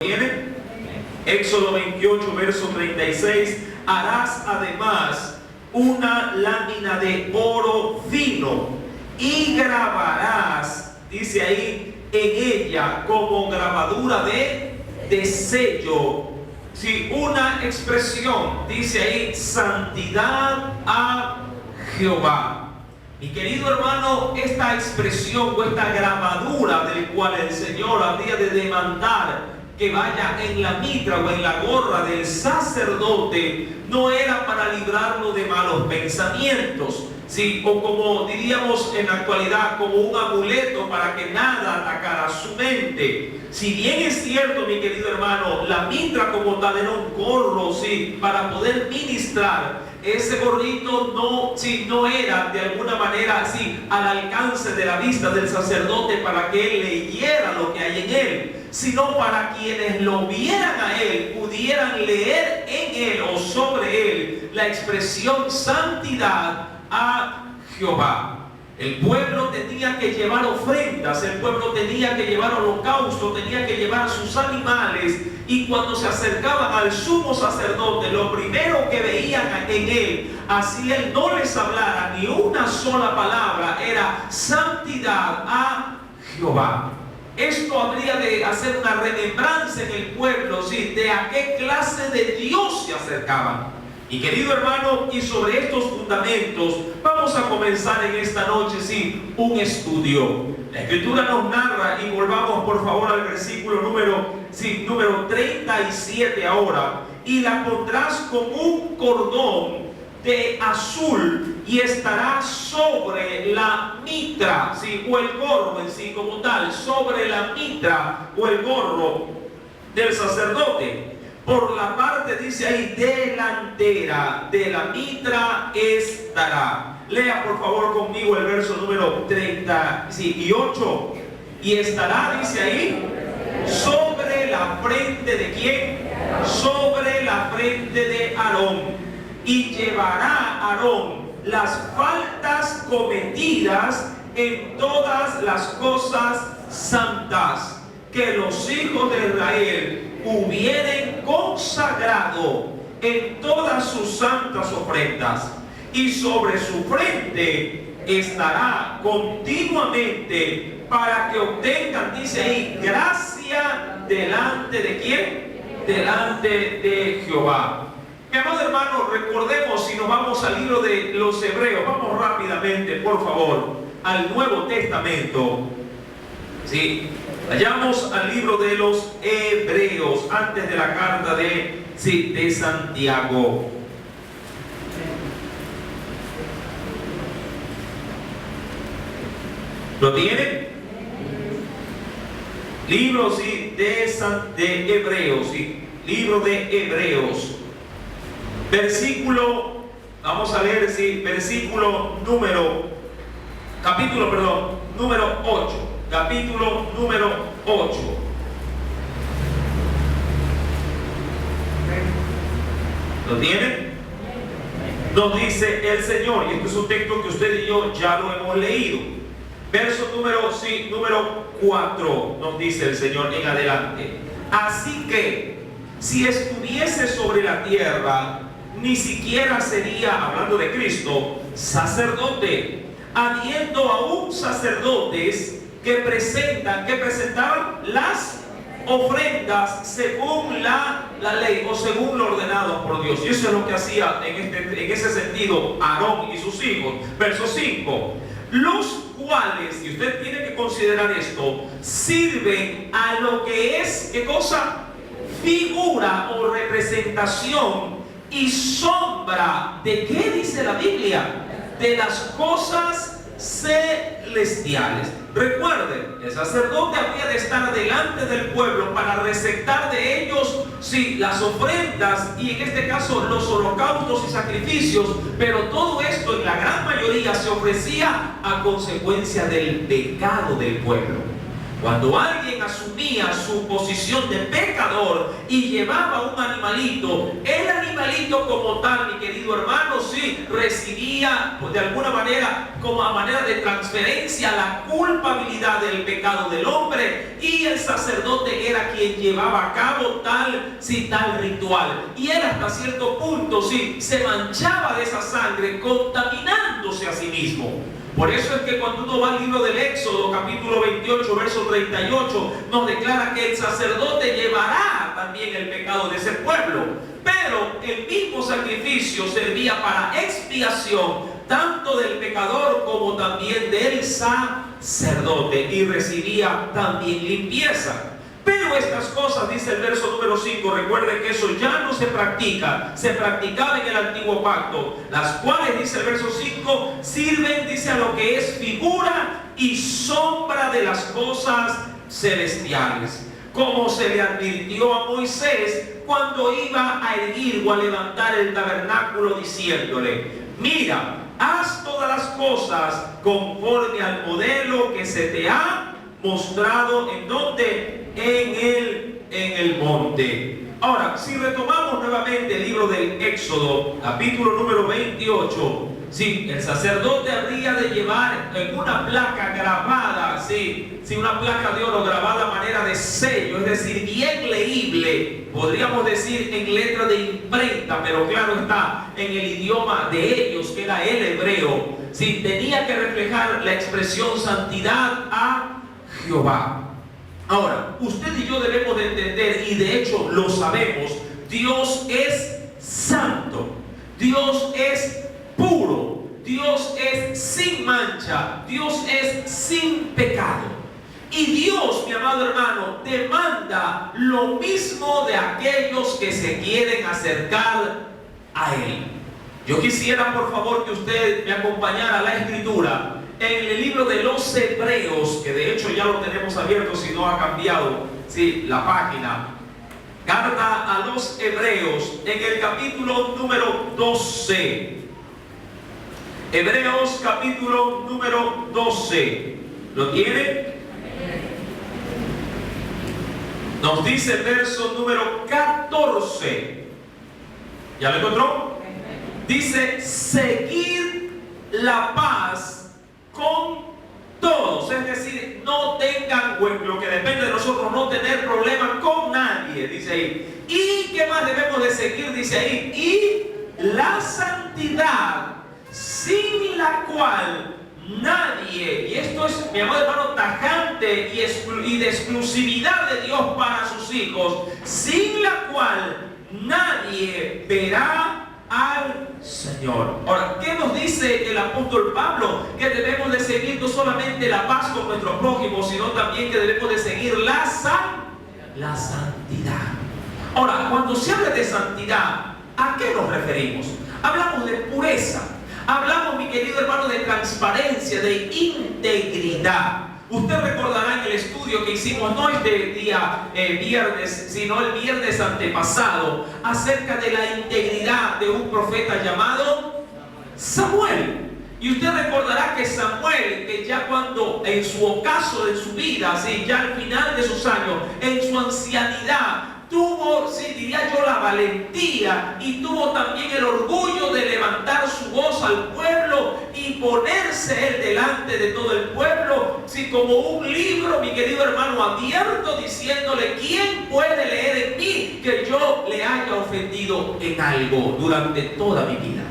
¿Tiene? Éxodo 28, verso 36. Harás además una lámina de oro fino y grabarás, dice ahí, en ella como grabadura de sello. Sí, una expresión, dice ahí, santidad a Jehová. Mi querido hermano, esta expresión o esta grabadura del cual el Señor habría de demandar que vaya en la mitra o en la gorra del sacerdote, no era para librarlo de malos pensamientos, ¿sí? O como diríamos en la actualidad, como un amuleto para que nada atacara su mente. Si bien es cierto, mi querido hermano, la mitra como tal era un gorro, ¿sí?, para poder ministrar, ese gorrito no era de alguna manera así al alcance de la vista del sacerdote para que él leyera lo que hay en él, sino para quienes lo vieran a él pudieran leer en él o sobre él la expresión santidad a Jehová. El pueblo tenía que llevar ofrendas, el pueblo tenía que llevar holocausto, tenía que llevar sus animales, y cuando se acercaban al sumo sacerdote, lo primero que veían en él, así él no les hablara ni una sola palabra, era santidad a Jehová. Esto habría de hacer una remembranza en el pueblo, ¿sí?, de a qué clase de Dios se acercaban. Y querido hermano, y sobre estos fundamentos vamos a comenzar en esta noche, sí, un estudio. La Escritura nos narra, y volvamos por favor al versículo número 37 ahora. Y la pondrás con un cordón de azul y estará sobre la mitra, ¿sí?, o el gorro en sí como tal, sobre la mitra o el gorro del sacerdote. Por la parte, dice ahí, delantera de la mitra estará. Lea por favor conmigo el verso número 38. Y estará, dice ahí, sobre la frente de ¿quién? Sobre la frente de Aarón. Y llevará Aarón las faltas cometidas en todas las cosas santas que los hijos de Israel hubieren consagrado en todas sus santas ofrendas, y sobre su frente estará continuamente para que obtengan, dice ahí, gracia delante de ¿quién? Delante de Jehová. Mi amado hermano, recordemos, si nos vamos al libro de los Hebreos, vamos rápidamente, por favor, al Nuevo Testamento, ¿sí? Vayamos al libro de los Hebreos, antes de la carta de Santiago. ¿Lo tienen? Libro de Hebreos, libro de Hebreos. Vamos a leer, número 8. Capítulo número 8. ¿Lo tienen? Nos dice el Señor, y este es un texto que usted y yo ya lo hemos leído. Verso número 4 nos dice el Señor en adelante. Así que, si estuviese sobre la tierra, ni siquiera sería, hablando de Cristo, sacerdote, habiendo aún sacerdotes que presentaban las ofrendas según la ley o según lo ordenado por Dios. Y eso es lo que hacía en ese sentido Aarón y sus hijos. Verso 5. Los cuales, y usted tiene que considerar esto, sirven a lo que es, ¿qué cosa? Figura o representación y sombra. ¿De qué dice la Biblia? De las cosas celestiales. Recuerden, el sacerdote habría de estar delante del pueblo para receptar de ellos, sí, las ofrendas y en este caso los holocaustos y sacrificios, pero todo esto en la gran mayoría se ofrecía a consecuencia del pecado del pueblo. Cuando alguien asumía su posición de pecador y llevaba un animalito, el animalito como tal, mi querido hermano, sí, recibía pues, de alguna manera, como a manera de transferencia, la culpabilidad del pecado del hombre, y el sacerdote era quien llevaba a cabo tal ritual. Y él hasta cierto punto, sí, se manchaba de esa sangre, contaminándose a sí mismo. Por eso es que cuando uno va al libro del Éxodo, capítulo 28, verso 38, nos declara que el sacerdote llevará también el pecado de ese pueblo. Pero el mismo sacrificio servía para expiación, tanto del pecador como también del sacerdote, y recibía también limpieza. Pero estas cosas, dice el verso número 5, recuerden que eso ya no se practica, se practicaba en el antiguo pacto, las cuales, dice el verso 5, sirven, dice, a lo que es figura y sombra de las cosas celestiales, como se le advirtió a Moisés cuando iba a erguir o a levantar el tabernáculo, diciéndole: mira, haz todas las cosas conforme al modelo que se te ha mostrado. ¿En dónde? En el monte. Ahora, si retomamos nuevamente el libro del Éxodo, capítulo número 28, sí, el sacerdote habría de llevar en una placa grabada, sí, una placa de oro grabada a manera de sello, es decir, bien leíble, podríamos decir en letra de imprenta, pero claro está, en el idioma de ellos, que era el hebreo, sí, tenía que reflejar la expresión santidad a Jehová. Ahora, usted y yo debemos de entender, y de hecho lo sabemos, Dios es santo, Dios es puro, Dios es sin mancha, Dios es sin pecado. Y Dios, mi amado hermano, demanda lo mismo de aquellos que se quieren acercar a Él. Yo quisiera, por favor, que usted me acompañara a la Escritura en el libro de los Hebreos, que de hecho ya lo tenemos abierto, si no ha cambiado, sí, la página. Carta a los Hebreos, en el capítulo número 12. Hebreos, capítulo número 12. ¿Lo tiene? Nos dice el verso número 14. ¿Ya lo encontró? Dice: seguir la paz con todos, es decir, no tengan, lo que depende de nosotros, no tener problemas con nadie, dice ahí. ¿Y qué más debemos de seguir? Dice ahí: y la santidad, sin la cual nadie, y esto es, mi amado hermano, tajante y de exclusividad de Dios para sus hijos, sin la cual nadie verá al Señor. Ahora, ¿qué nos dice el apóstol Pablo? Que debemos de seguir no solamente la paz con nuestro prójimo, sino también que debemos de seguir la santidad. Ahora, cuando se habla de santidad, ¿a qué nos referimos? Hablamos de pureza, hablamos, mi querido hermano, de transparencia, de integridad. Usted recordará en el estudio que hicimos, no este día viernes, sino el viernes antepasado, acerca de la integridad de un profeta llamado Samuel. Y usted recordará que Samuel, que ya cuando en su ocaso de su vida, sí, ya al final de sus años, en su ancianidad, tuvo, sí, diría yo, la valentía y tuvo también el orgullo de levantar su voz al pueblo y ponerse él delante de todo el pueblo, sí, como un libro, mi querido hermano, abierto, diciéndole: ¿quién puede leer en mí que yo le haya ofendido en algo durante toda mi vida?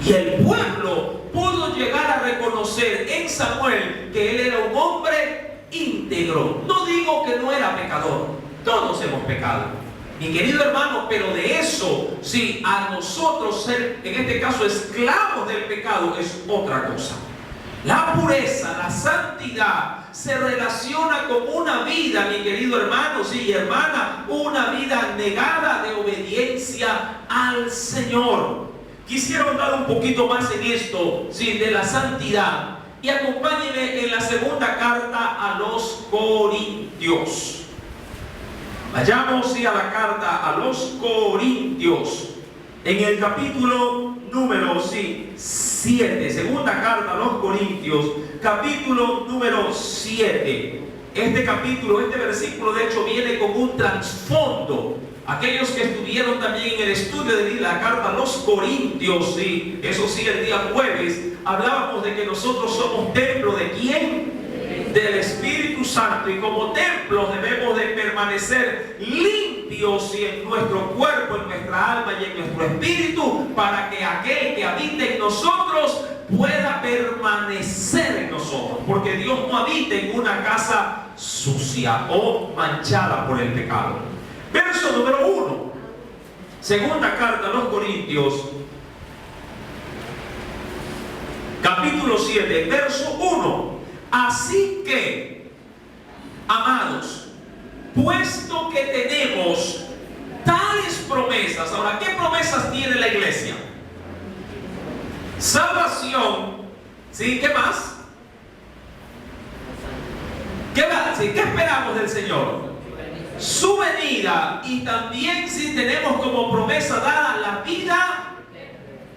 Y el pueblo pudo llegar a reconocer en Samuel que él era un hombre íntegro. No digo que no era pecador, todos hemos pecado, mi querido hermano, pero de eso, sí, a nosotros ser, en este caso, esclavos del pecado, es otra cosa. La pureza, la santidad, se relaciona con una vida, mi querido hermano, sí, y hermana, una vida negada de obediencia al Señor. Quisiera hablar un poquito más en esto, sí, de la santidad, y acompáñenme en la segunda carta a los Corintios. Vayamos, sí, a la carta a los Corintios, en el capítulo número 7, segunda carta a los Corintios, capítulo número 7. este capítulo, este versículo de hecho viene con un trasfondo. Aquellos que estuvieron también en el estudio de la carta a los Corintios, sí, eso sí, el día jueves, hablábamos de que nosotros somos templo ¿de quién? Del Espíritu Santo, y como templos debemos de permanecer limpios en nuestro cuerpo, en nuestra alma y en nuestro espíritu, para que aquel que habita en nosotros pueda permanecer en nosotros, porque Dios no habita en una casa sucia o manchada por el pecado. Verso número 1, segunda carta a los Corintios, capítulo 7, verso 1. Así que, amados, puesto que tenemos tales promesas. Ahora, ¿qué promesas tiene la iglesia? Salvación, ¿sí? ¿Qué más? ¿Qué más? ¿Sí? ¿Qué esperamos del Señor? Su venida, y también si tenemos como promesa dada la vida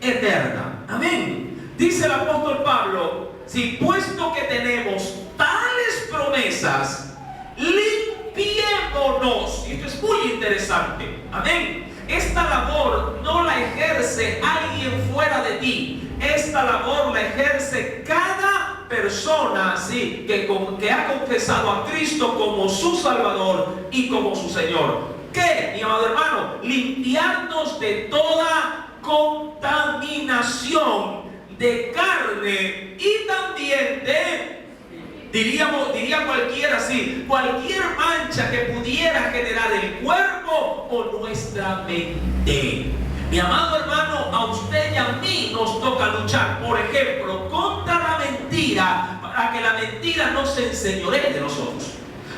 eterna. Amén. Dice el apóstol Pablo, si puesto que tenemos tales promesas, limpiémonos. Y esto es muy interesante. Amén. Esta labor no la ejerce alguien fuera de ti. Esta labor la ejerce cada persona, sí, que ha confesado a Cristo como su Salvador y como su Señor. ¿Qué, mi amado hermano? Limpiarnos de toda contaminación de carne y también de, diría cualquiera así, cualquier mancha que pudiera generar el cuerpo o nuestra mente. Mi amado hermano, a usted y a mí nos toca luchar, por ejemplo, contra la mentira, para que la mentira no se enseñoree de nosotros.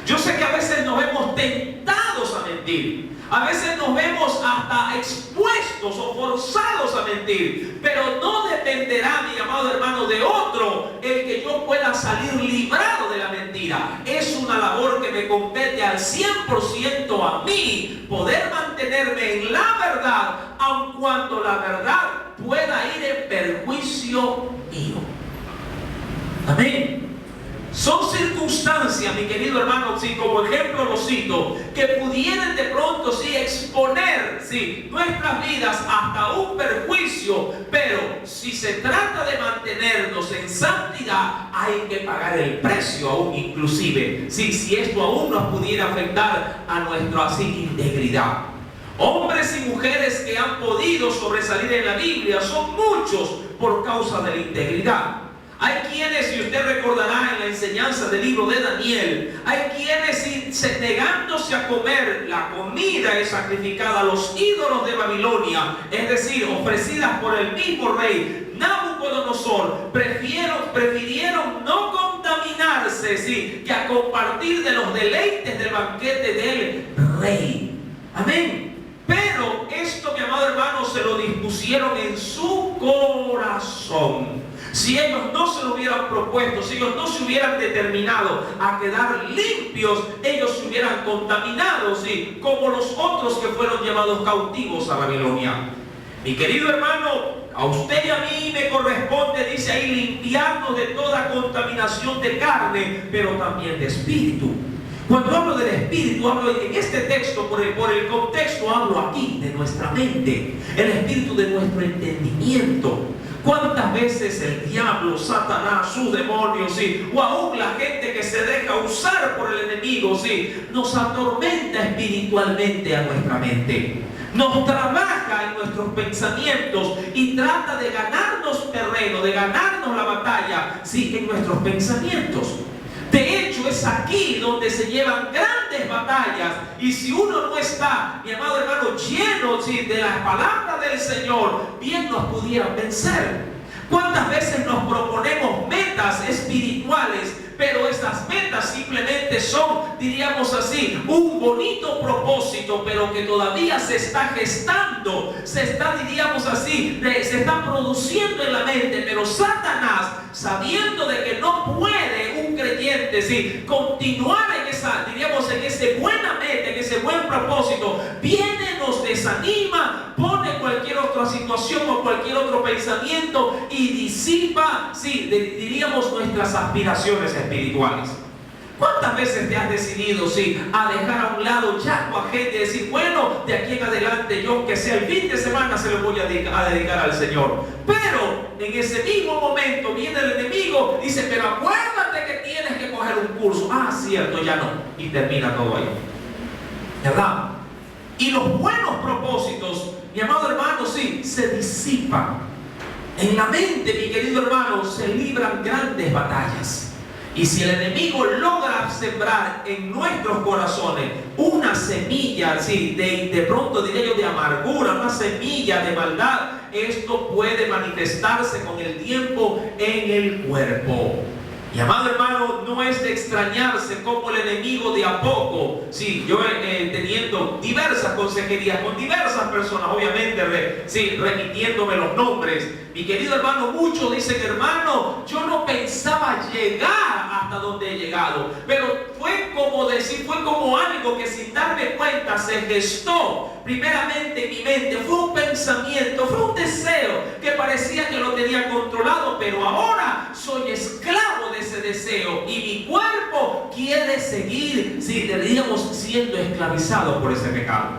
Yo sé que a veces nos vemos tentados a mentir, a veces nos vemos hasta expuestos o forzados a mentir, pero no dependerá, mi amado hermano, de otro el que yo pueda salir librado de la mentira. Es una labor que me compete al 100% a mí, poder mantenerme en la verdad, aun cuando la verdad pueda ir en perjuicio mío. Amén. Son circunstancias, mi querido hermano, sí, como ejemplo lo cito, que pudieran de pronto sí exponer sí, nuestras vidas hasta un perjuicio, pero si se trata de mantenernos en santidad, hay que pagar el precio aún inclusive, sí, si esto aún nos pudiera afectar a nuestra así integridad. Hombres y mujeres que han podido sobresalir en la Biblia son muchos por causa de la integridad. Hay quienes, y usted recordará en la enseñanza del libro de Daniel, hay quienes negándose a comer la comida sacrificada a los ídolos de Babilonia, es decir, ofrecidas por el mismo rey Nabucodonosor, prefirieron no contaminarse, sí, que a compartir de los deleites del banquete del rey. Amén. Pero esto, mi amado hermano, se lo dispusieron en su corazón. Si ellos no se lo hubieran propuesto, si ellos no se hubieran determinado a quedar limpios, ellos se hubieran contaminado, ¿sí? Como los otros que fueron llevados cautivos a Babilonia. Mi querido hermano, a usted y a mí me corresponde, dice ahí, limpiarnos de toda contaminación de carne, pero también de espíritu. Cuando hablo del espíritu, hablo en este texto, por el contexto, hablo aquí de nuestra mente, el espíritu de nuestro entendimiento. ¿Cuántas veces el diablo, Satanás, sus demonios, ¿sí? O aún la gente que se deja usar por el enemigo, ¿sí? Nos atormenta espiritualmente a nuestra mente? Nos trabaja en nuestros pensamientos y trata de ganarnos terreno, de ganarnos la batalla, ¿sí? En nuestros pensamientos. De hecho, es aquí donde se llevan grandes batallas. Y si uno no está, mi amado hermano, lleno ¿sí? de las palabras del Señor, bien nos pudieran vencer. ¿Cuántas veces nos proponemos metas espirituales, pero esas metas simplemente son, diríamos así, un bonito propósito, pero que todavía se está gestando, se está, diríamos así, se está produciendo en la mente? Pero Satanás, sabiendo de que no puede un creyente ¿sí? continuar en esa, diríamos, en ese buena meta, en ese buen propósito, viene, nos desanima, pone cualquier otra situación o cualquier otro pensamiento y disipa, sí, diríamos, nuestras aspiraciones espirituales. ¿Cuántas veces te has decidido, a dejar a un lado ya tu agenda y decir, bueno, de aquí en adelante yo, que sea el fin de semana, se lo voy a dedicar al Señor? Pero en ese mismo momento viene el enemigo y dice, pero acuérdate que tienes que coger un curso. Ah, cierto, ya no. Y termina todo ahí. ¿Verdad? Y los buenos propósitos, mi amado hermano, se disipan. En la mente, mi querido hermano, se libran grandes batallas. Y si el enemigo logra sembrar en nuestros corazones una semilla, de pronto diré yo de amargura, una semilla de maldad, esto puede manifestarse con el tiempo en el cuerpo. Y amado hermano, no es de extrañarse como el enemigo de a poco, yo teniendo diversas consejerías con diversas personas, obviamente remitiéndome los nombres. Mi querido hermano, muchos dicen, hermano, yo no pensaba llegar hasta donde he llegado, pero fue como algo que sin darme cuenta se gestó primeramente en mi mente. Fue un pensamiento, fue un deseo que parecía que lo tenía controlado, pero ahora soy esclavo de ese deseo y mi cuerpo quiere seguir, diríamos, siendo esclavizado por ese pecado.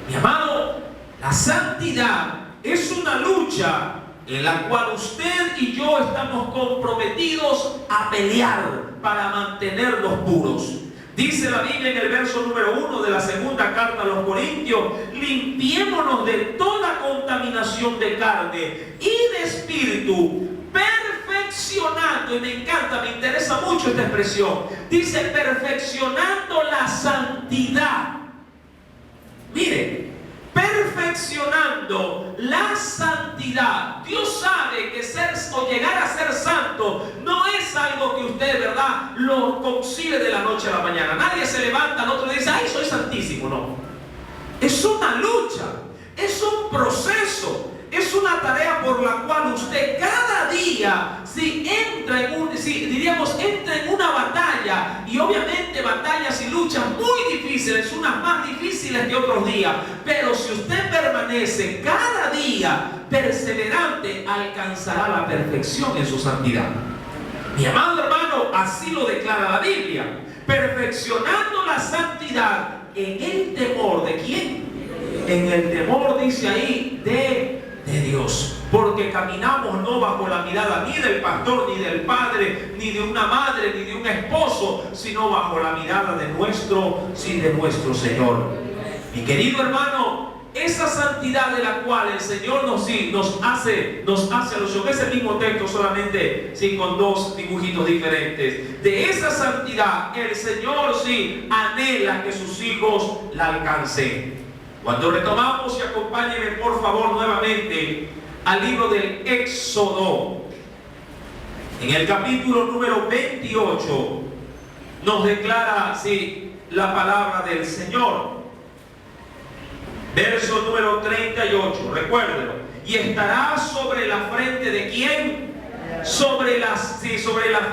Mi amado, la santidad es una lucha en la cual usted y yo estamos comprometidos a pelear para mantenernos puros. Dice la Biblia en el verso número 1 de la segunda carta a los Corintios, limpiémonos de toda contaminación de carne y de espíritu, perfeccionando, y me encanta, me interesa mucho esta expresión, dice perfeccionando la santidad. Mire, perfeccionando la santidad. Dios sabe que llegar a ser santo no es algo que usted, ¿verdad?, lo consigue de la noche a la mañana. Nadie se levanta al otro día y dice, ay, soy santísimo. No. Es una lucha, es un proceso, es una tarea por la cual usted cada día entra en una batalla, y obviamente batallas y luchas muy difíciles, unas más difíciles que otros días, pero si usted permanece cada día perseverante, alcanzará la perfección en su santidad. Mi amado hermano, así lo declara la Biblia, perfeccionando la santidad en el temor ¿de quién? En el temor, dice ahí, de Dios. Porque caminamos no bajo la mirada ni del pastor, ni del padre, ni de una madre, ni de un esposo, sino bajo la mirada de nuestro Señor. Mi querido hermano, esa santidad de la cual el Señor nos hace alusión, es el mismo texto, solamente con dos dibujitos diferentes. De esa santidad el Señor anhela que sus hijos la alcancen. Cuando retomamos, y acompáñenme por favor nuevamente al libro del Éxodo, en el capítulo número 28 nos declara la palabra del Señor. Verso número 38, recuérdelo. Y estará sobre la frente de ¿quién? Sobre la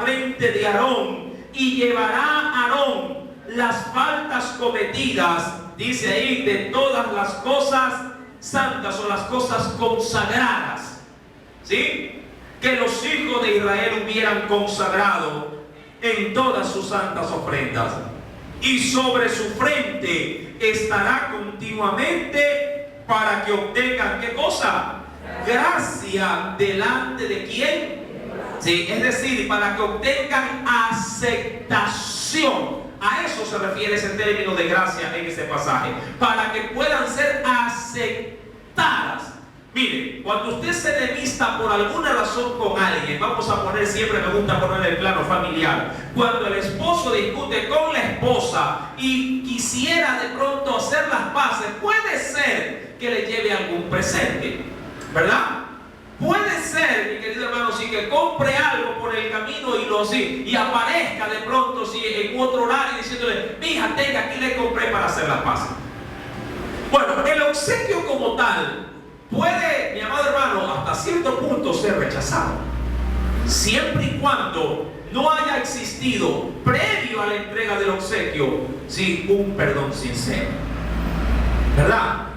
frente de Aarón, y llevará Aarón las faltas cometidas, dice ahí, de todas las cosas santas o las cosas consagradas, que los hijos de Israel hubieran consagrado en todas sus santas ofrendas. Y sobre su frente estará continuamente para que obtengan, ¿qué cosa? Gracia delante de ¿quién? Es decir, para que obtengan aceptación. A eso se refiere ese término de gracia en este pasaje. Para que puedan ser aceptadas. Mire, cuando usted se enemista por alguna razón con alguien, vamos a poner, siempre me gusta poner el plano familiar, cuando el esposo discute con la esposa y quisiera de pronto hacer las paces, puede ser que le lleve algún presente, ¿verdad? Puede ser, mi querido hermano, que compre algo por el camino y aparezca de pronto en otro horario diciéndole, mija, tenga, aquí le compré para hacer las paces. Bueno, el obsequio como tal puede, mi amado hermano, hasta cierto punto ser rechazado, siempre y cuando no haya existido previo a la entrega del obsequio un perdón sincero, ¿verdad?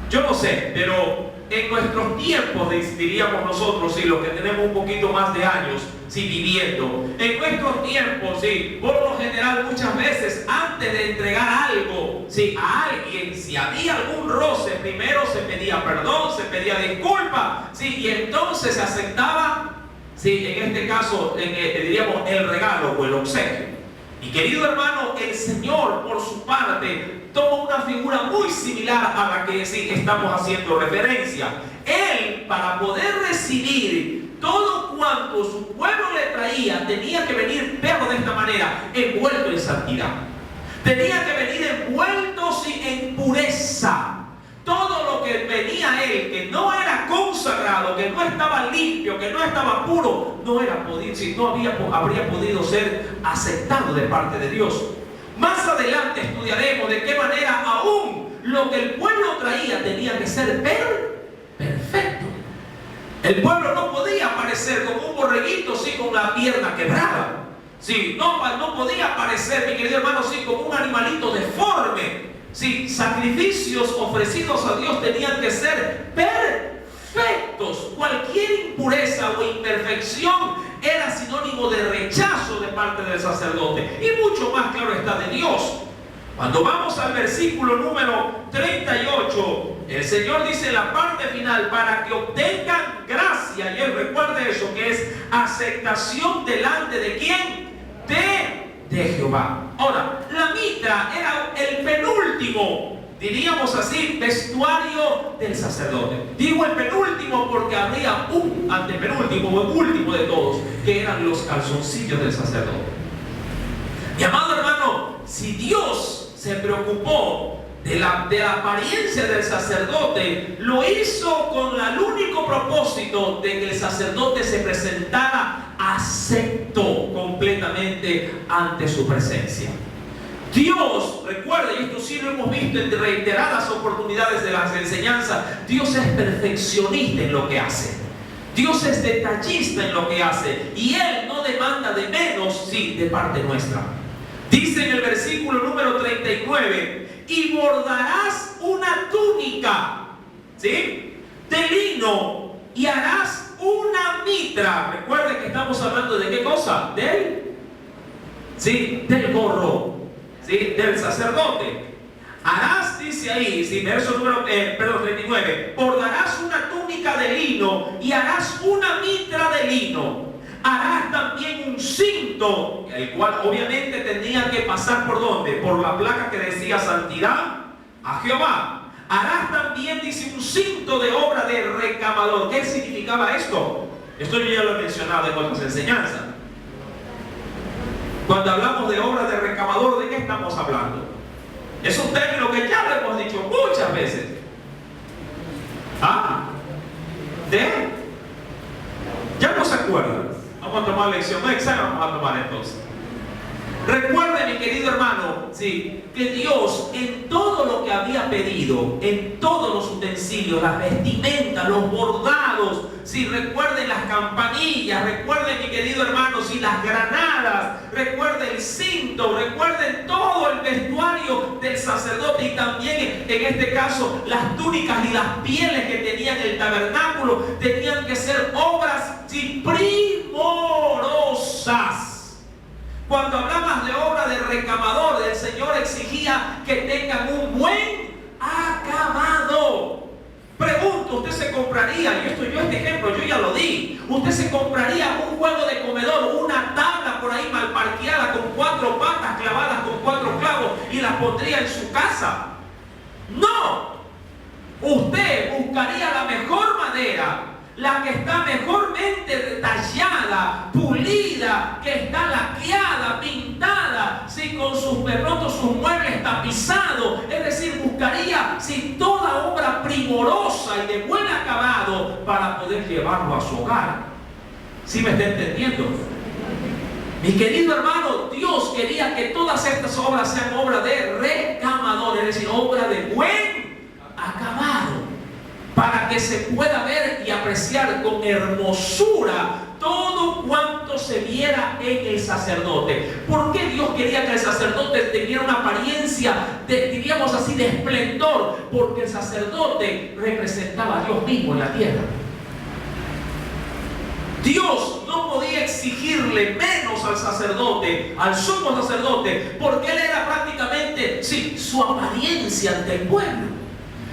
Yo no sé, pero en nuestros tiempos, diríamos nosotros, sí, los que tenemos un poquito más de años, sí, viviendo, en nuestros tiempos, sí, por lo general muchas veces antes de entregar algo, sí, a alguien, si había algún roce, primero se pedía perdón, se pedía disculpa, sí, y entonces se aceptaba, sí, en este caso, diríamos el regalo o el obsequio. Y querido hermano, el Señor por su parte toma una figura muy similar a la que sí estamos haciendo referencia. Él, para poder recibir todo cuanto su pueblo le traía, tenía que venir, pero de esta manera, envuelto en santidad. Tenía que venir envuelto en pureza. Todo lo que venía a él, que no era consagrado, que no estaba limpio, que no estaba puro, no habría podido ser aceptado de parte de Dios. Más adelante estudiaremos de qué manera aún lo que el pueblo traía tenía que ser perfecto. El pueblo no podía aparecer como un borreguito, sí, con la pierna quebrada. Sí, no podía aparecer, mi querido hermano, sí, como un animalito deforme. Sí, sacrificios ofrecidos a Dios tenían que ser perfectos. Cualquier impureza o imperfección era sinónimo de rechazo de parte del sacerdote. Y mucho más claro está de Dios. Cuando vamos al versículo número 38, el Señor dice en la parte final, para que obtengan gracia, y él recuerde eso, que es aceptación delante de ¿quién? De Jehová. Ahora, la mitra era el penúltimo, diríamos así, vestuario del sacerdote. Digo el penúltimo porque habría un antepenúltimo o el último de todos, que eran los calzoncillos del sacerdote. Mi amado hermano, si Dios se preocupó de la apariencia del sacerdote, lo hizo con el único propósito de que el sacerdote se presentara acepto completamente ante su presencia. Dios, recuerda, y esto sí lo hemos visto en reiteradas oportunidades de las enseñanzas, Dios es perfeccionista en lo que hace. Dios es detallista en lo que hace, y Él no demanda de menos, sí, de parte nuestra. Dice en el versículo número 39, y bordarás una túnica, ¿sí?, de lino, y harás una mitra. Recuerden que estamos hablando de qué cosa, del gorro, ¿sí?, del sacerdote. Harás, dice ahí, ¿sí?, verso número 39, bordarás una túnica de lino y harás una mitra de lino. Harás también un cinto, el cual obviamente tendría que pasar ¿por dónde? Por la placa que decía santidad a Jehová. Harás también, dice, un cinto de obra de recamador. ¿Qué significaba esto? Esto yo ya lo he mencionado en otras enseñanzas. Cuando hablamos de obra de recamador, ¿de qué estamos hablando? Es un término que ya lo hemos dicho muchas veces. Ya no se acuerdan. Vamos a tomar lección. No examen, vamos a tomar entonces. Recuerde, mi querido hermano, sí, que Dios en todo lo que había pedido, en todos los utensilios, las vestimentas, los bordados, sí, recuerden las campanillas, recuerden, mi querido hermano, sí, las granadas, recuerden el cinto, recuerden todo el vestuario del sacerdote, y también en este caso las túnicas y las pieles que tenían el tabernáculo tenían que ser obras, sí, primorosas. Cuando hablabas de obra de recamador, el Señor exigía que tengan un buen acabado. Pregunto, ¿usted se compraría, y este ejemplo yo ya lo di, usted se compraría un juego de comedor, una tabla por ahí mal parqueada con 4 patas clavadas con 4 clavos y la pondría en su casa? No. Usted buscaría la mejor madera, la que está mejormente tallada, pulida, que está laqueada, pintada, ¿sí?, con sus perrotos, sus muebles tapizados. Es decir, buscaría, ¿sí?, toda obra primorosa y de buen acabado para poder llevarlo a su hogar. ¿Sí me está entendiendo? Mi querido hermano, Dios quería que todas estas obras sean obras de recamador, es decir, obra de buen acabado, para que se pueda ver y apreciar con hermosura todo cuanto se viera en el sacerdote. ¿Por qué Dios quería que el sacerdote tuviera una apariencia, diríamos así, de esplendor? Porque el sacerdote representaba a Dios mismo en la tierra. Dios no podía exigirle menos al sacerdote, al sumo sacerdote, porque él era prácticamente, sí, su apariencia ante el pueblo.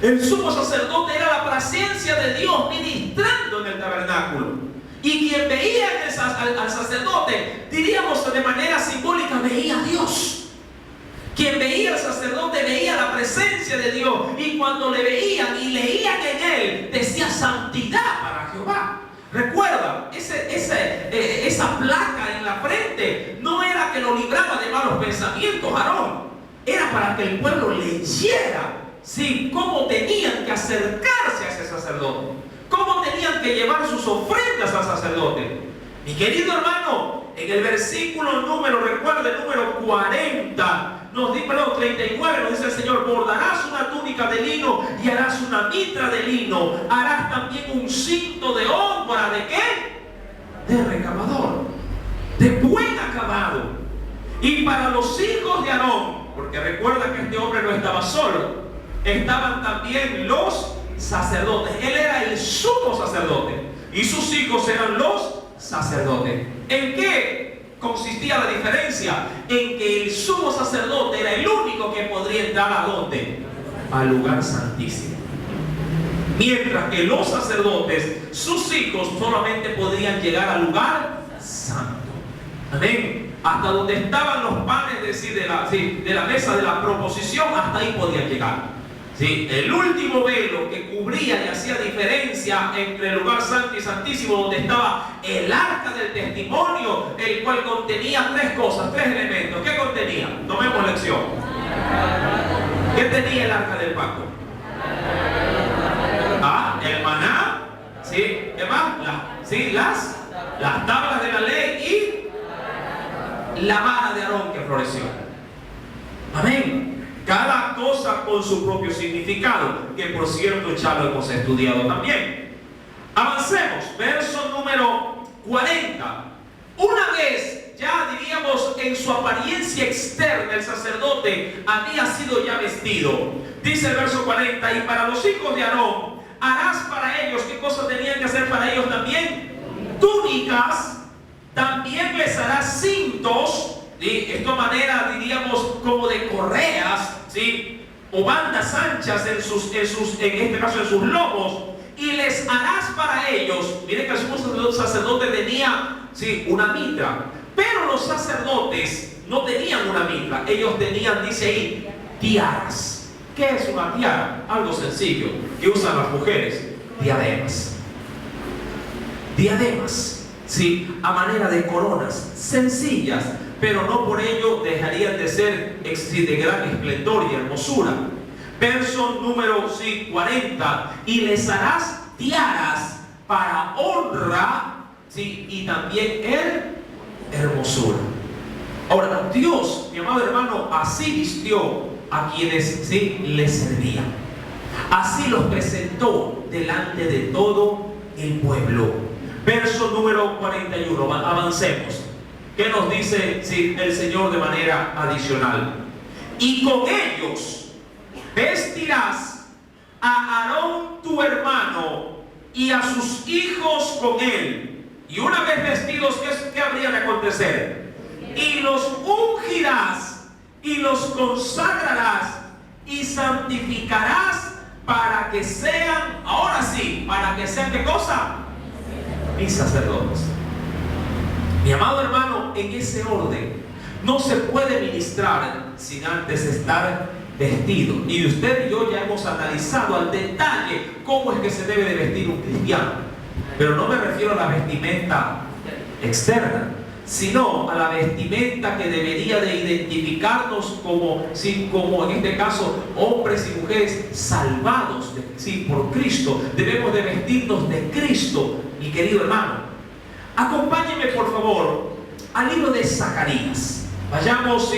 El sumo sacerdote era la presencia de Dios ministrando en el tabernáculo. Y quien veía al sacerdote, diríamos de manera simbólica, veía a Dios. Quien veía al sacerdote veía la presencia de Dios. Y cuando le veían y leían en él, decía santidad para Jehová. Recuerda, esa placa en la frente no era que lo libraba de malos pensamientos, Aarón. Era para que el pueblo leyera, sí, cómo tenían que acercarse a ese sacerdote, cómo tenían que llevar sus ofrendas al sacerdote. Mi querido hermano, en el versículo recuerda el número 40, perdón, 39, nos dice el Señor: bordarás una túnica de lino y harás una mitra de lino, harás también un cinto de honra. ¿De qué? De recamador, de buen acabado. Y para los hijos de Aarón, porque recuerda que este hombre no estaba solo, estaban también los sacerdotes. Él era el sumo sacerdote y sus hijos eran los sacerdotes. ¿En qué consistía la diferencia? En que el sumo sacerdote era el único que podría entrar ¿a dónde? Al lugar santísimo. Mientras que los sacerdotes, sus hijos, solamente podrían llegar al lugar santo. Amén. Hasta donde estaban los panes de la mesa de la proposición, hasta ahí podían llegar. Sí, el último velo que cubría y hacía diferencia entre el lugar santo y santísimo, donde estaba el arca del testimonio, el cual contenía tres cosas, tres elementos. ¿Qué contenía? Tomemos lección. ¿Qué tenía el arca del pacto? El maná, ¿sí? ¿Qué más? Las tablas de la ley y la vara de Aarón que floreció. Amén. Cada cosa con su propio significado, que por cierto ya lo hemos estudiado también. Avancemos, verso número 40. Una vez, ya diríamos, en su apariencia externa, el sacerdote había sido ya vestido. Dice el verso 40: y para los hijos de Aarón harás para ellos, ¿qué cosas tenían que hacer para ellos también? Túnicas. También les harás cintos. ¿Sí? Esta manera, diríamos, como de correas, ¿sí? O bandas anchas en este caso en sus lomos, y les harás para ellos. Miren que el sumo sacerdote tenía, ¿sí?, una mitra, pero los sacerdotes no tenían una mitra, ellos tenían, dice ahí, tiaras. ¿Qué es una tiara? Algo sencillo que usan las mujeres: diademas. Diademas, ¿sí?, a manera de coronas sencillas, pero no por ello dejarían de ser de gran esplendor y hermosura. Verso número 40: y les harás tiaras para honra, ¿sí?, y también hermosura. Ahora, Dios, mi amado hermano, así vistió a quienes, ¿sí?, les servían. Así los presentó delante de todo el pueblo. Verso número 41, avancemos. ¿Qué nos dice, sí, el Señor de manera adicional? Y con ellos vestirás a Aarón tu hermano y a sus hijos con él. Y una vez vestidos, ¿qué habría de acontecer? Y los ungirás y los consagrarás y santificarás para que sean, ahora sí, para que sean, ¿qué cosa? Mis sacerdotes. Mi amado hermano, en ese orden no se puede ministrar sin antes estar vestido. Y usted y yo ya hemos analizado al detalle cómo es que se debe de vestir un cristiano. Pero no me refiero a la vestimenta externa, sino a la vestimenta que debería de identificarnos como en este caso, hombres y mujeres salvados por Cristo. Debemos de vestirnos de Cristo, mi querido hermano. Acompáñenme por favor al libro de Zacarías. Vayamos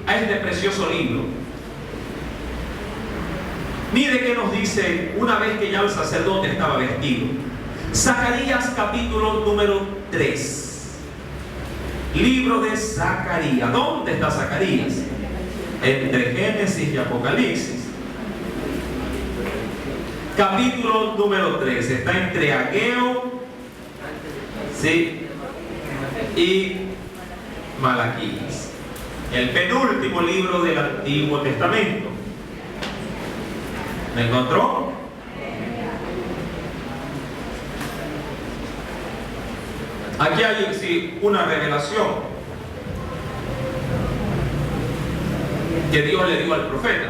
a este precioso libro. Mire qué nos dice una vez que ya el sacerdote estaba vestido. Zacarías capítulo número 3. Libro de Zacarías. ¿Dónde está Zacarías? Entre Génesis y Apocalipsis. Capítulo número 3. Está entre Ageo, ¿sí?, y Malaquías. El penúltimo libro del Antiguo Testamento. ¿Me encontró? Aquí hay, sí, una revelación que Dios le dio al profeta,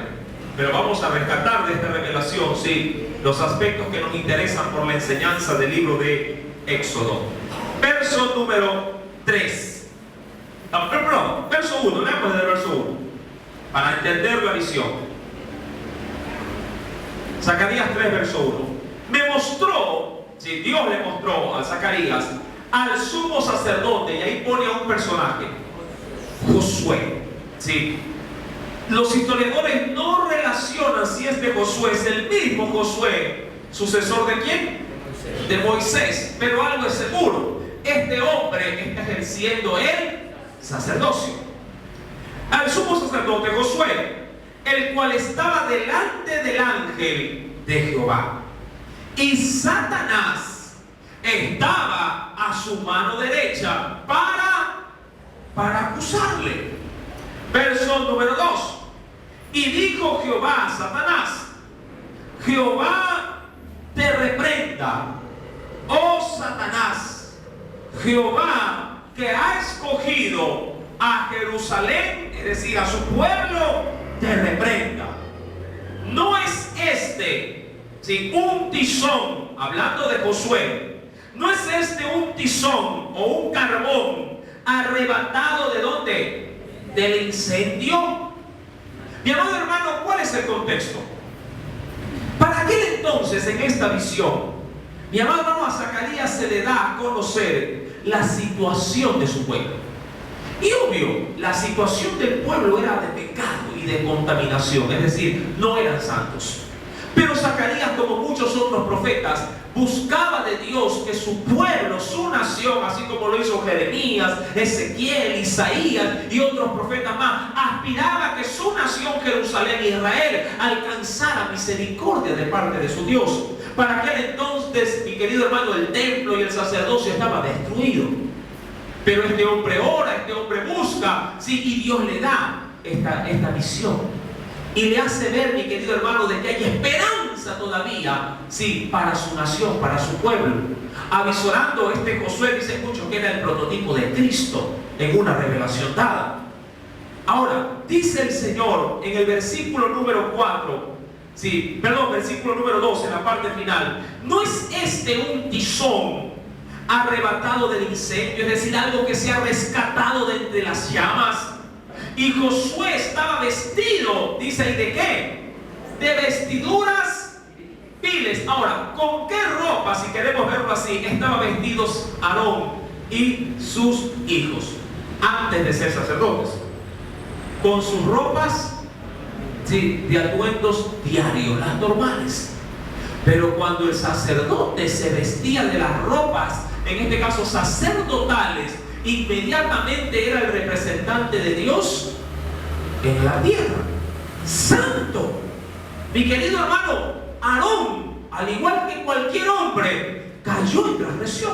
pero vamos a rescatar de esta revelación, sí, los aspectos que nos interesan por la enseñanza del libro de Éxodo. Verso número 3. Perdón, verso 1, leamos del verso 1 para entender la visión. Zacarías 3, verso 1. Me mostró, sí, Dios le mostró a Zacarías al sumo sacerdote, y ahí pone a un personaje, Josué, ¿sí? Los historiadores no relacionan si este Josué es el mismo Josué, sucesor de ¿quién? De Moisés, pero algo es seguro: este hombre está ejerciendo el sacerdocio. Al sumo sacerdote Josué, el cual estaba delante del ángel de Jehová, y Satanás estaba a su mano derecha para acusarle. Verso número 2. Y dijo Jehová a Satanás: Jehová te reprenda, oh Satanás. Jehová, que ha escogido a Jerusalén, es decir, a su pueblo, te reprenda. No es este, ¿sí?, un tizón, hablando de Josué, no es este un tizón o un carbón arrebatado ¿de dónde? Del incendio. Mi amado hermano, ¿cuál es el contexto? Para aquel entonces, en esta visión, mi amado hermano, a Zacarías se le da a conocer la situación de su pueblo. Y obvio, la situación del pueblo era de pecado y de contaminación, es decir, no eran santos. Pero Zacarías, como muchos otros profetas, buscaba de Dios que su pueblo, su nación, así como lo hizo Jeremías, Ezequiel, Isaías y otros profetas más, aspiraba a que su nación, Jerusalén, Israel, alcanzara misericordia de parte de su Dios. Para aquel entonces, mi querido hermano, el templo y el sacerdocio estaba destruido. Pero este hombre ora, este hombre busca, sí, y Dios le da esta visión. Y le hace ver, mi querido hermano, de que hay esperanza todavía, sí, para su nación, para su pueblo. Avisorando este Josué, dice mucho que era el prototipo de Cristo en una revelación dada. Ahora, dice el Señor en el versículo número 4, sí, perdón, versículo número 2, en la parte final: no es este un tizón arrebatado del incendio, es decir, algo que se ha rescatado de entre las llamas. Y Josué estaba vestido, dice, ¿y de qué? De vestiduras viles. Ahora, ¿con qué ropa, si queremos verlo así, estaban vestidos Aarón y sus hijos antes de ser sacerdotes? Con sus ropas, sí, de atuendos diarios, las normales. Pero cuando el sacerdote se vestía de las ropas, en este caso sacerdotales, inmediatamente era el representante de Dios en la tierra. Santo. Mi querido hermano, Aarón, al igual que cualquier hombre, cayó en transgresión.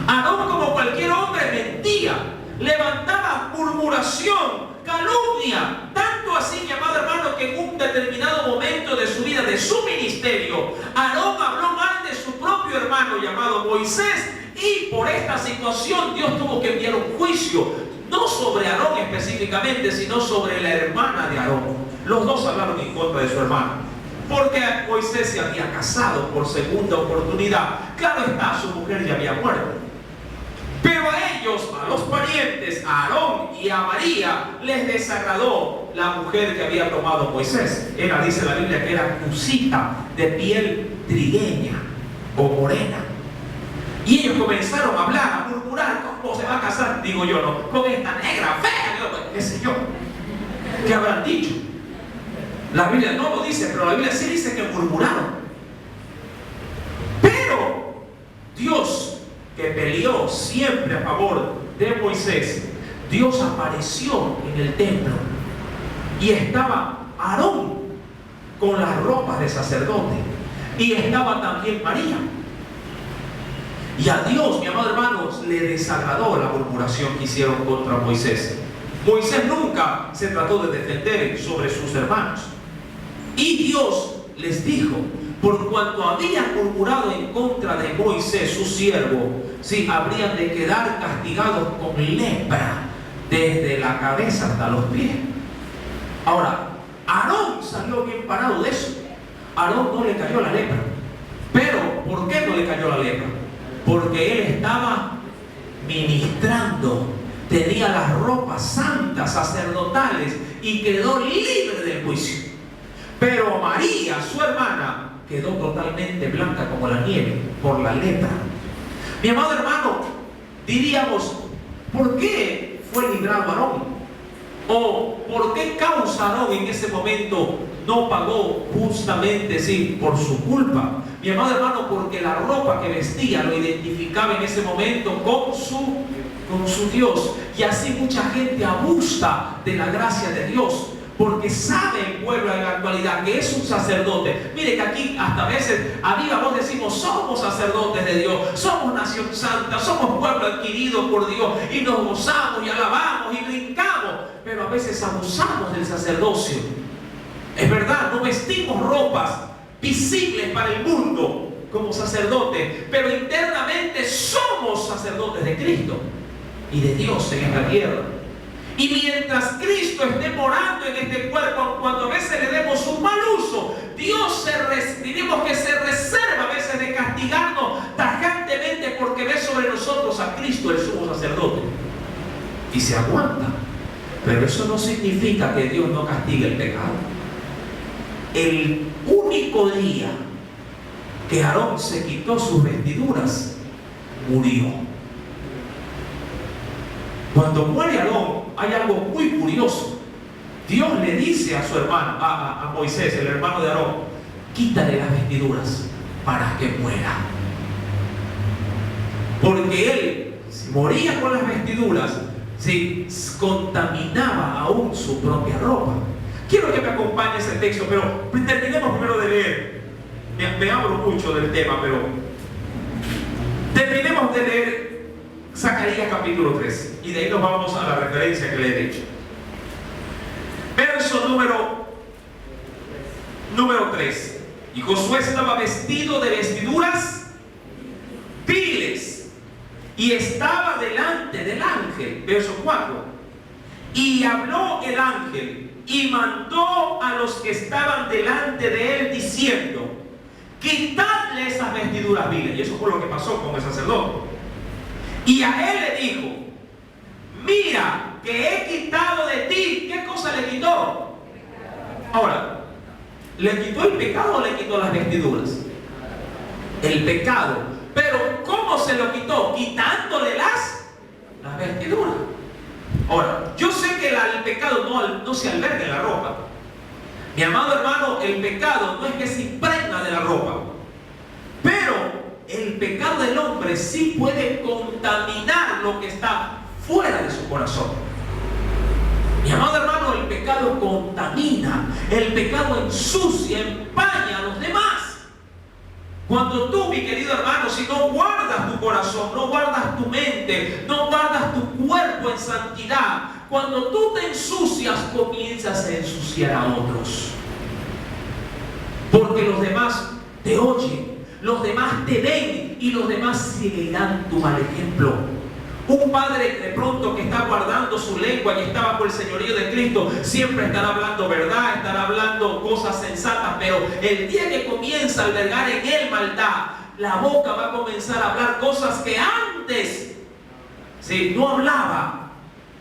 Aarón, como cualquier hombre, mentía, levantaba murmuración, calumnia. Tanto así, mi amado hermano, que en un determinado momento de su vida, de su ministerio, Aarón habló mal de su propio hermano llamado Moisés. Y por esta situación Dios tuvo que enviar un juicio, no sobre Aarón específicamente, sino sobre la hermana de Aarón. Los dos hablaron en contra de su hermano, porque Moisés se había casado por segunda oportunidad. Claro está, su mujer ya había muerto. Pero a ellos, a los parientes, a Aarón y a María, les desagradó la mujer que había tomado Moisés. Era, dice la Biblia, que era cusita, de piel trigueña o morena. Y ellos comenzaron a hablar, a murmurar: ¿cómo se va a casar? Digo yo, no, con esta negra fea, qué sé yo. ¿Qué habrán dicho? La Biblia no lo dice, pero la Biblia sí dice que murmuraron. Pero Dios, que peleó siempre a favor de Moisés, Dios apareció en el templo y estaba Aarón con las ropas de sacerdote y estaba también María. Y a Dios, mi amado hermanos, le desagradó la murmuración que hicieron contra Moisés. Moisés nunca se trató de defender sobre sus hermanos. Y Dios les dijo: por cuanto habían murmurado en contra de Moisés, su siervo, sí, habrían de quedar castigados con lepra desde la cabeza hasta los pies. Ahora, Aarón salió bien parado de eso. Aarón no le cayó la lepra. Pero, ¿por qué no le cayó la lepra? Porque él estaba ministrando, tenía las ropas santas, sacerdotales, y quedó libre del juicio. Pero María, su hermana, quedó totalmente blanca como la nieve por la lepra. Mi amado hermano, diríamos, ¿por qué fue librado Aarón? ¿O por qué causa Aarón en ese momento no pagó justamente, sí, por su culpa? Mi amado hermano, porque la ropa que vestía lo identificaba en ese momento con su Dios. Y así mucha gente abusa de la gracia de Dios, porque sabe el pueblo en la actualidad que es un sacerdote. Mire que aquí hasta a veces a viva voz decimos: somos sacerdotes de Dios, somos nación santa, somos pueblo adquirido por Dios, y nos gozamos y alabamos y brincamos, pero a veces abusamos del sacerdocio. Es verdad, no vestimos ropas visibles para el mundo como sacerdotes, pero internamente somos sacerdotes de Cristo y de Dios en esta tierra. Y mientras Cristo esté morando en este cuerpo, cuando a veces le demos un mal uso, Dios diríamos que se reserva a veces de castigarnos tajantemente, porque ve sobre nosotros a Cristo, el sumo sacerdote, y se aguanta. Pero eso no significa que Dios no castigue el pecado. El único día que Aarón se quitó sus vestiduras, murió. Cuando muere Aarón, hay algo muy curioso. Dios le dice a su hermano, a Moisés, el hermano de Aarón: quítale las vestiduras para que muera. Porque él, si moría con las vestiduras, si contaminaba aún su propia ropa. Quiero que me acompañe ese texto, pero terminemos primero de leer. Me abro mucho del tema, pero terminemos de leer Zacarías capítulo 3, y de ahí nos vamos a la referencia que le he dicho. Verso número 3. Y Josué estaba vestido de vestiduras viles y estaba delante del ángel. Verso 4. Y habló el ángel y mandó a los que estaban delante de él diciendo: quitadle esas vestiduras viles. Y eso fue lo que pasó con el sacerdote. Y a él le dijo: mira, que he quitado de ti. ¿Qué cosa le quitó? Ahora, ¿le quitó el pecado o le quitó las vestiduras? El pecado. Pero ¿cómo se lo quitó? Quitándole las vestiduras. Ahora, yo sé que el pecado no se alberga en la ropa. Mi amado hermano, el pecado no es que se impregna de la ropa, pero el pecado del hombre sí puede contaminar lo que está fuera de su corazón. Mi amado hermano, el pecado contamina, el pecado ensucia, empaña a los demás. Cuando tú, mi querido hermano, si no guardas tu corazón, no guardas tu mente, no guardas tu cuerpo en santidad, cuando tú te ensucias, comienzas a ensuciar a otros. Porque los demás te oyen, los demás te ven y los demás seguirán tu mal ejemplo. Un padre de pronto que está guardando su lengua y está bajo el señorío de Cristo, siempre estará hablando verdad, estará hablando cosas sensatas, pero el día que comienza a albergar en él maldad, la boca va a comenzar a hablar cosas que antes no hablaba.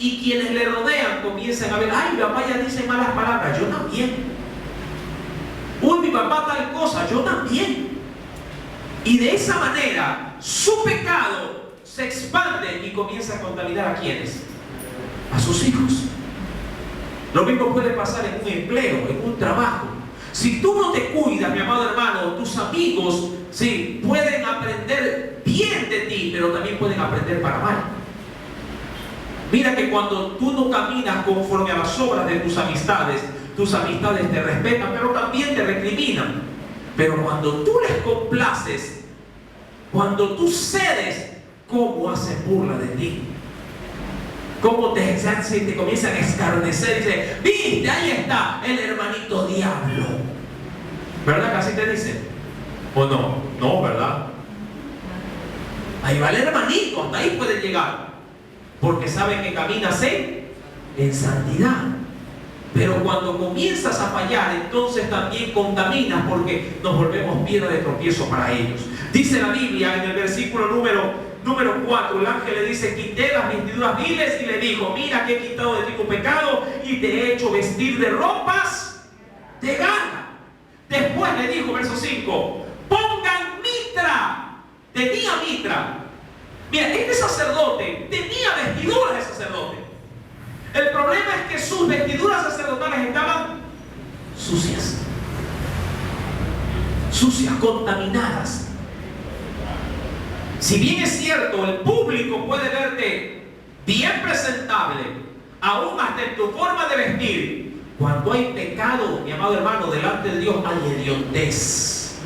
Y quienes le rodean comienzan a ver: ay, mi papá ya dice malas palabras, yo también. Uy, mi papá tal cosa, yo también. Y de esa manera su pecado se expande y comienza a contaminar ¿a quiénes? A sus hijos. Lo mismo puede pasar en un empleo, en un trabajo. Si tú no te cuidas, mi amado hermano, tus amigos pueden aprender bien de ti, pero también pueden aprender para mal. Mira que cuando tú no caminas conforme a las obras de tus amistades te respetan, pero también te recriminan. Pero cuando tú les complaces, cuando tú cedes, ¿cómo hacen burla de ti? ¿Cómo te comienzan a escarnecer? Dice, viste, ahí está el hermanito diablo. ¿Verdad que así te dicen? ¿O no? No, ¿verdad? Ahí va el hermanito, hasta ahí puede llegar. Porque saben que caminas en santidad. Pero cuando comienzas a fallar, entonces también contaminas, porque nos volvemos piedra de tropiezo para ellos. Dice la Biblia en el versículo número 4, el ángel le dice, quité las vestiduras viles y le dijo, mira que he quitado de ti tu pecado y te he hecho vestir de ropas de gala. Después le dijo, verso 5, pongan mitra, tenía mitra. Mira, este sacerdote tenía vestiduras de sacerdote. El problema es que sus vestiduras sacerdotales estaban sucias, contaminadas. Si bien es cierto, el público puede verte bien presentable, aún hasta en tu forma de vestir, cuando hay pecado, mi amado hermano, delante de Dios hay hediondez.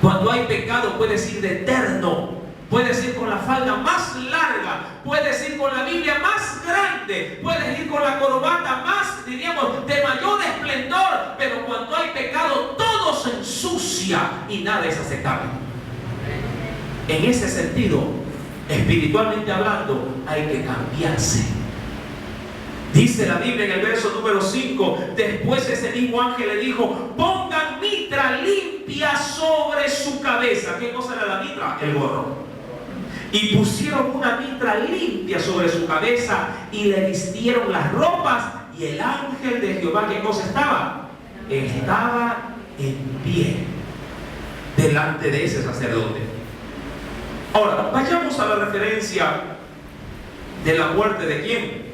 Cuando hay pecado puedes ir de eterno, puedes ir con la falda más larga, puedes ir con la Biblia más grande, puedes ir con la corbata más, diríamos, de mayor esplendor, pero cuando hay pecado todo se ensucia y nada es aceptable. En ese sentido, espiritualmente hablando, hay que cambiarse. Dice la Biblia en el verso número 5, después ese mismo ángel le dijo, pongan mitra limpia sobre su cabeza. ¿Qué cosa era la mitra? El gorro. Y pusieron una mitra limpia sobre su cabeza y le vistieron las ropas, y el ángel de Jehová, ¿qué cosa estaba? Estaba en pie delante de ese sacerdote. Ahora, vayamos a la referencia de la muerte de ¿quién?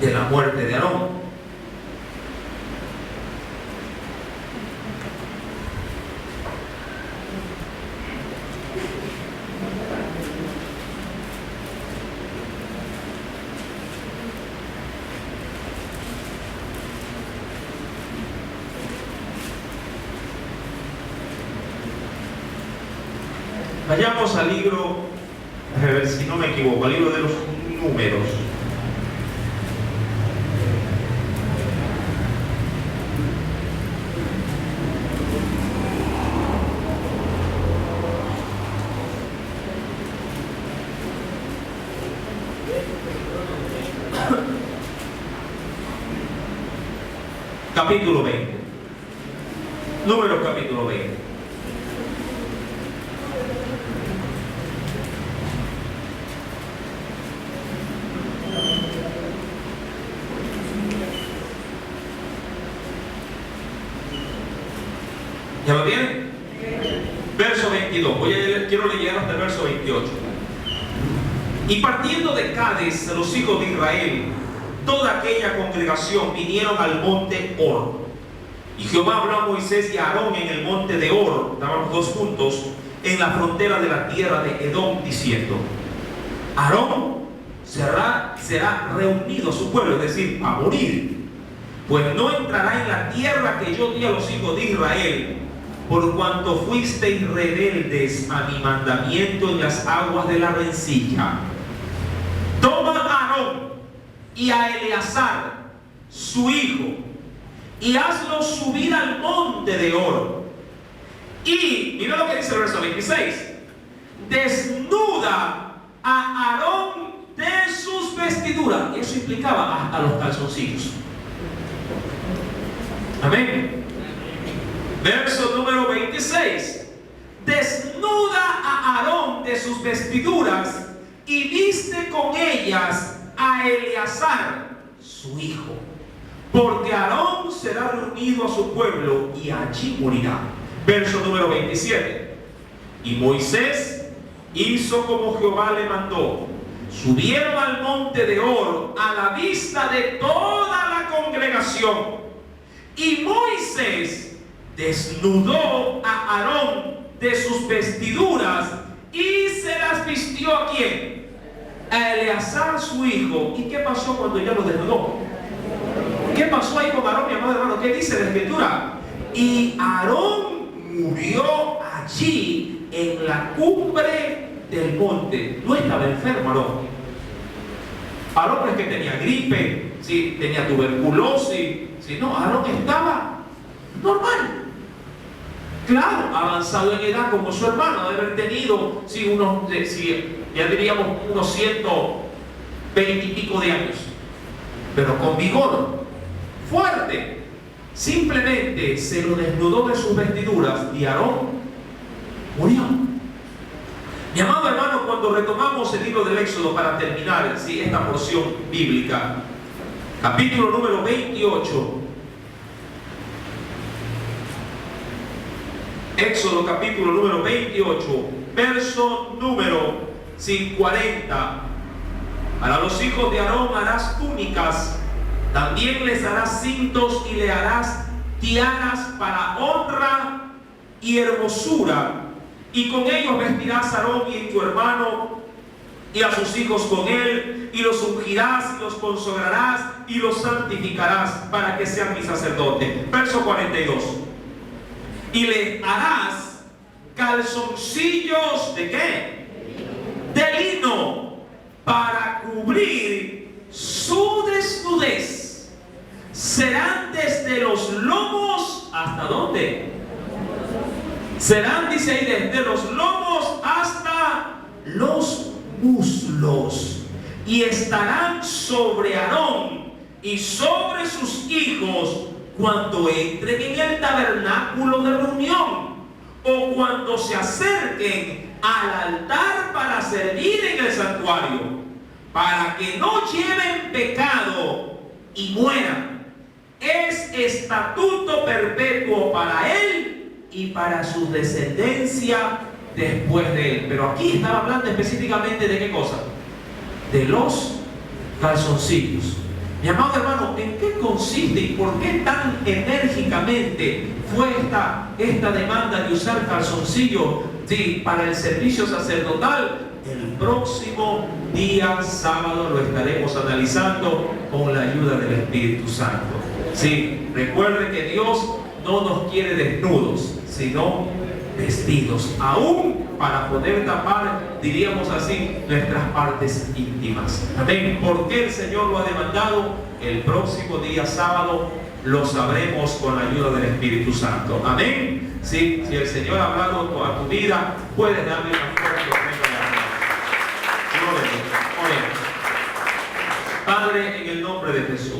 De la muerte de Aarón. Vayamos al libro, a ver si no me equivoco, al libro de los Números. Capítulo 20. Números capítulo 20. ¿Ya lo tienen? Verso 22. Quiero leer hasta el verso 28. Y partiendo de Cádiz, los hijos de Israel, toda aquella congregación vinieron al monte Hor. Y Jehová habló a Moisés y a Aarón en el monte de Hor, estaban los dos juntos, en la frontera de la tierra de Edom, diciendo: Aarón será reunido a su pueblo, es decir, a morir, pues no entrará en la tierra que yo di a los hijos de Israel, por cuanto fuisteis rebeldes a mi mandamiento en las aguas de la rencilla. Toma a Aarón y a Eleazar, su hijo, y hazlo subir al monte de Hor. Y mira lo que dice el verso 26: desnuda a Aarón de sus vestiduras. Y eso implicaba hasta los calzoncillos. Amén. Verso número 26: desnuda a Aarón de sus vestiduras y viste con ellas a Eleazar, su hijo, porque Aarón será reunido a su pueblo y allí morirá. Verso número 27: y Moisés hizo como Jehová le mandó. Subieron al monte de Hor a la vista de toda la congregación. Y Moisés desnudó a Aarón de sus vestiduras y se las vistió ¿a quién? a Eleazar su hijo. ¿Y qué pasó cuando ya lo desnudó? ¿Qué pasó ahí con Aarón, mi amado hermano? ¿Qué dice la Escritura? Y Aarón murió allí en la cumbre del monte. No estaba enfermo Aarón. Aarón no es que tenía gripe, ¿sí? Tenía tuberculosis, ¿sí? No, Aarón estaba normal. Claro, avanzado en edad como su hermano, de haber tenido, sí, ya diríamos unos 120 y pico de años, pero con vigor, fuerte. Simplemente se lo desnudó de sus vestiduras y Aarón murió. Mi amado hermano, cuando retomamos el libro del Éxodo para terminar, ¿sí?, esta porción bíblica, capítulo número 28, Éxodo capítulo número 28, verso número 40. Para los hijos de Aarón harás túnicas, también les harás cintos y le harás tiaras para honra y hermosura. Y con ellos vestirás a Aarón y tu hermano y a sus hijos con él, y los ungirás y los consagrarás y los santificarás para que sean mis sacerdotes. Verso 42. Y le harás calzoncillos ¿de qué? De lino, para cubrir su desnudez. Serán desde los lomos, ¿hasta dónde? Serán, dice ahí, desde los lomos hasta los muslos. Y estarán sobre Aarón y sobre sus hijos cuando entren en el tabernáculo de reunión, o cuando se acerquen al altar para servir en el santuario, para que no lleven pecado y mueran. Es estatuto perpetuo para él y para su descendencia después de él. Pero aquí estaba hablando específicamente de qué cosa, de los calzoncillos. Mi amado hermano, ¿en qué consiste y por qué tan enérgicamente fue esta demanda de usar calzoncillo, sí, para el servicio sacerdotal? El próximo día sábado lo estaremos analizando con la ayuda del Espíritu Santo. Sí, recuerde que Dios no nos quiere desnudos, sino vestidos, aún para poder tapar, diríamos así, nuestras partes íntimas. Amén. ¿Por qué el Señor lo ha demandado? El próximo día sábado lo sabremos con la ayuda del Espíritu Santo. Amén. Sí, si el Señor ha hablado a tu vida, puedes darle una fuerte ofrenda de amor. Gloria a Dios. Padre, en el nombre de Jesús.